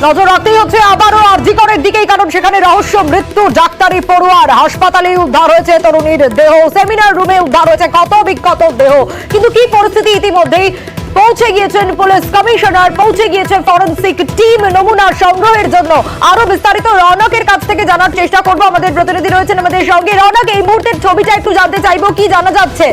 নজর রাখতেই হচ্ছে আবারও আরজিকরের দিকেই, কারণ সেখানে রহস্য মৃত্যু ডাক্তারি পড়ুয়ার। হাসপাতালে উদ্ধার হয়েছে তরুণীর দেহ, সেমিনার রুমে উদ্ধার হয়েছে ক্ষত বিক্ষত দেহ। কিন্তু কি পরিস্থিতি, ইতিমধ্যেই পৌঁছে গিয়েছেন পুলিশ কমিশনার, পৌঁছে গিয়েছে ফরেনসিক টিম নমুনা সংগ্রহের জন্য। আরো বিস্তারিত রৌনকের কাছ থেকে জানার চেষ্টা করবো, আমাদের প্রতিনিধি রয়েছেন আমাদের সঙ্গে। রৌনক, এই মুহূর্তের ছবিটা একটু জানতে চাইবো, কি জানা যাচ্ছে?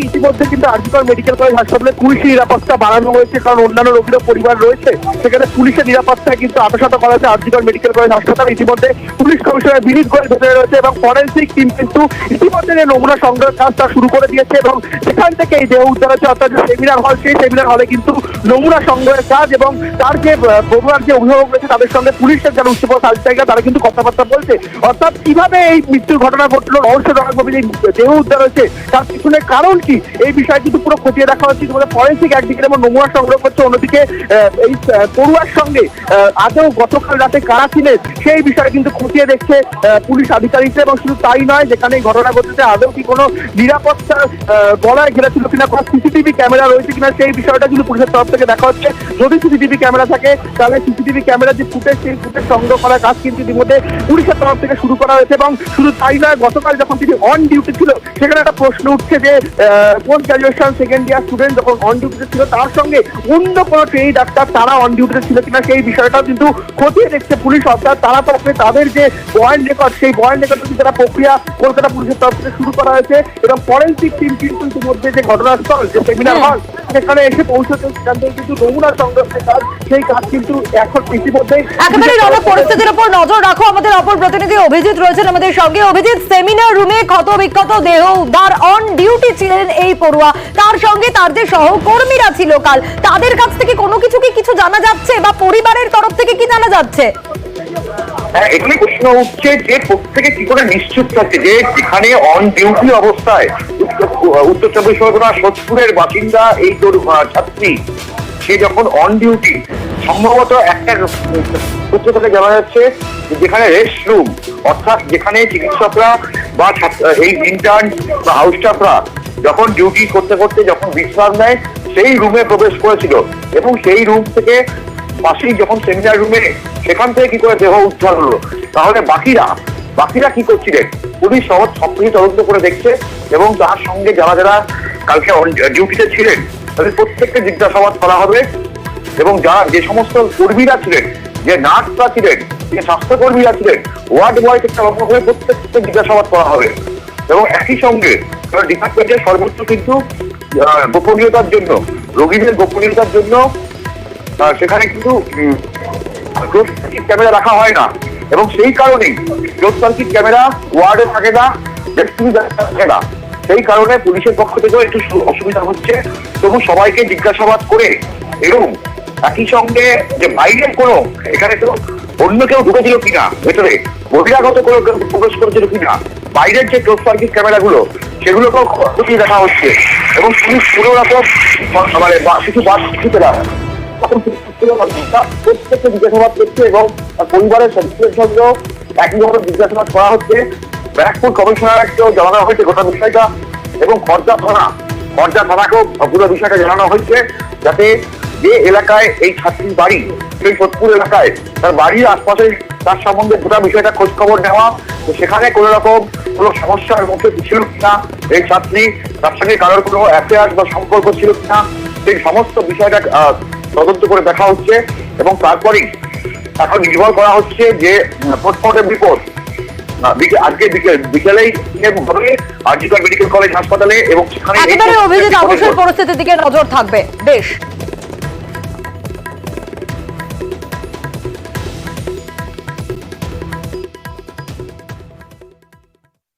ইতিমধ্যে কিন্তু আরজিকর মেডিকেল কলেজ হাসপাতালে পুলিশের নিরাপত্তা বাড়ানো হয়েছে, কারণ অন্যান্য রোগীরও পরিবার রয়েছে। সেখানে পুলিশের নিরাপত্তায় কিন্তু আতশত করা হয়েছে আরজিকর মেডিকেল কলেজ হাসপাতাল। ইতিমধ্যে পুলিশ কমিশনার বিনীত গোয়েল ভেতরে রয়েছে এবং ফরেনসিক টিম কিন্তু ইতিমধ্যে যে নমুনা সংগ্রহের কাজটা শুরু করে দিয়েছে এবং সেখান থেকে এই দেহ উদ্ধার হচ্ছে, অর্থাৎ যে সেমিনার হল, সেই সেমিনার হলে কিন্তু নমুনা সংগ্রহের কাজ এবং তার যে বগুড়ার যে অভিভাবক রয়েছে তাদের সঙ্গে পুলিশের যারা উচ্চপদ আধিকারিকরা তারা কিন্তু কথাবার্তা বলছে। অর্থাৎ কিভাবে এই মৃত্যুর ঘটনা ঘটলো, রহস্যজনকভাবে যে দেহ উদ্ধার হয়েছে তার পিছনে কারণ কি, এই বিষয়ে কিন্তু পুরো খতিয়ে দেখা হচ্ছে। ফরেনসিক একদিকে যেমন নমুনা সংগ্রহ করছে, অন্যদিকে এই পড়ুয়ার সঙ্গে আদৌ গতকাল রাতে কারা ছিলেন সেই বিষয়ে কিন্তু খতিয়ে দেখছে পুলিশ আধিকারিকরা। এবং শুধু তাই নয়, যেখানে এই ঘটনা ঘটেছে আদৌ কি কোনো নিরাপত্তা বলয় ঘেরা ছিল কিনা, কোনো সিসিটিভি ক্যামেরা রয়েছে কিনা, সেই বিষয়টা কিন্তু পুলিশের তরফ থেকে দেখা হচ্ছে। যদি সিসিটিভি ক্যামেরা থাকে তাহলে সিসিটিভি ক্যামেরার যে ফুটেজ, সেই ফুটেজ সংগ্রহ করার কাজ কিন্তু ইতিমধ্যে পুলিশের তরফ থেকে শুরু করা হয়েছে। এবং শুধু তাই নয়, গতকাল যখন তিনি অন ডিউটি ছিল সেখানে একটা প্রশ্ন উঠছে যে কোন গ্রাজুয়েশন সেকেন্ড ইয়ার স্টুডেন্ট যখন অন ডিউটিতে ছিল তার সঙ্গে অন্য কোনো ট্রেনি ডাক্তার তারা অন ডিউটিতে ছিল কিনা, সেই বিষয়টাও কিন্তু খতিয়ে দেখছে পুলিশ। অর্থাৎ তারা তরফে তাদের যে বয়ান রেকর্ড, সেই বয়ান রেকর্ড কিন্তু তারা প্রক্রিয়া কলকাতা পুলিশের তরফ থেকে শুরু করা হয়েছে। এবং ফরেনসিক টিম কিন্তু ইতিমধ্যে যে ঘটনাস্থল, যে সেমিনার হল, সেখানে এসে পৌঁছতে সেখান থেকে কিন্তু নমুনা সংগ্রহের কাজ, সেই কাজ কিন্তু এখন ইতিমধ্যে একেবারে রৌনক, পরিস্থিতির উপর নজর রাখো। আমাদের অপর প্রতিনিধি অভিজিৎ রয়েছেন আমাদের সঙ্গে। অভিজিৎ, সেমিনার রুমে ক্ষত বিক্ষত দেহ উদ্ধার, অন ডিউটি ছিলেন এই পড়ুয়া, তার সঙ্গে তার যে সহকর্মীরা ছিল কাল, তাদের কাছ থেকে কোনো কিছু জানা যাচ্ছে বা পরিবারের তরফ থেকে কি জানা যাচ্ছে? হ্যাঁ, এখানে প্রশ্ন উঠছে যে প্রত্যেকে কি করে নিশ্চিত থাকছে যে যেখানে অন ডিউটি অবস্থায় উত্তর চব্বিশ পরগনা সোদপুরের বাসিন্দা এই তোর ছাত্রী, সে যখন অন ডিউটি, সম্ভবত একটা সূত্র থেকে জানা যাচ্ছে যেখানে রেস্ট রুম, অর্থাৎ যেখানে চিকিৎসকরা বা এই ইন্টার্ন বা হাউস স্টাফরা যখন ডিউটি করতে করতে যখন বিশ্রাম নেয়, সেই রুমে প্রবেশ করেছিল। এবং সেই রুম থেকে পাশেই যখন সেমিনার রুমে, সেখান থেকে কি করে দেহ উদ্ধার হলো। তাহলে বাকিরা কি করছিলেন, পুলিশ সবকিছু তদন্ত করে দেখছে এবং তার সঙ্গে যারা যারা কালকে ডিউটিতে ছিলেন তাদের প্রত্যেককে জিজ্ঞাসাবাদ করা হবে। এবং যারা যে সমস্ত কর্মীরা ছিলেন, যে নার্সরা ছিলেন, যে স্বাস্থ্যকর্মীরা ছিলেন, ওয়ার্ড বয় থেকে আরম্ভ করে প্রত্যেককে জিজ্ঞাসাবাদ করা হবে। এবং একই সঙ্গে ডিপার্টমেন্টের সর্বোচ্চ কিন্তু গোপনীয়তার জন্য, রোগীদের গোপনীয়তার জন্য সেখানে কিন্তু ক্লোজ সার্কিট ক্যামেরা রাখা হয় না। এবং সেই কারণেই ক্লোজ সার্কিট ক্যামেরা ওয়ার্ডে থাকে না, থাকে না। সেই কারণে পুলিশের পক্ষ থেকেও একটু অসুবিধা হচ্ছে। তবু সবাইকে জিজ্ঞাসাবাদ করে এবং একই সঙ্গে যে বাইরের কোনো, এখানে তো অন্য কেউ ঢুকেছিল কিনা, ভেতরে বহিরাগত কোনো প্রবেশ করেছিল কিনা, বাইরের যে ক্লোজ সার্কিট ক্যামেরাগুলো সেগুলোকেও খতিয়ে দেখা হচ্ছে। এবং পুলিশ কোনো রকম মানে কিছু বাদ দিতে না, প্রত্যেককে জিজ্ঞাসাবাদ করছে এবং পরিবারের সদস্যদের সঙ্গেও একইভাবে জিজ্ঞাসাবাদ করা হচ্ছে। ব্যারাকপুর কমিশনারকেও জানানো হয়েছে গোটা বিষয়টা এবং খর্দা থানাকেও পুরো বিষয়টা জানানো হয়েছে, যাতে যে এলাকায় এই ছাত্রীর বাড়ি, সেই সোদপুর এলাকায় তার বাড়ির আশপাশে তার সম্বন্ধে গোটা বিষয়টা খোঁজ খবর নেওয়া, সেখানে কোনো রকম কোনো সমস্যার মুখে ছিল কিনা এই ছাত্রী, তার সঙ্গে কারোর কোনো অ্যাফেয়ার বা সম্পর্ক ছিল কিনা, সেই সমস্ত বিষয়টা তদন্ত করে দেখা হচ্ছে। এবং তারপরেই এখন নির্ভর করা হচ্ছে যে পোস্টমর্টম রিপোর্ট আজকে বিকেলেই হবে আরজিকর মেডিকেল কলেজ হাসপাতালে। এবং সেখানে অবশ্যই পরিস্থিতির দিকে নজর থাকবে। বেশ।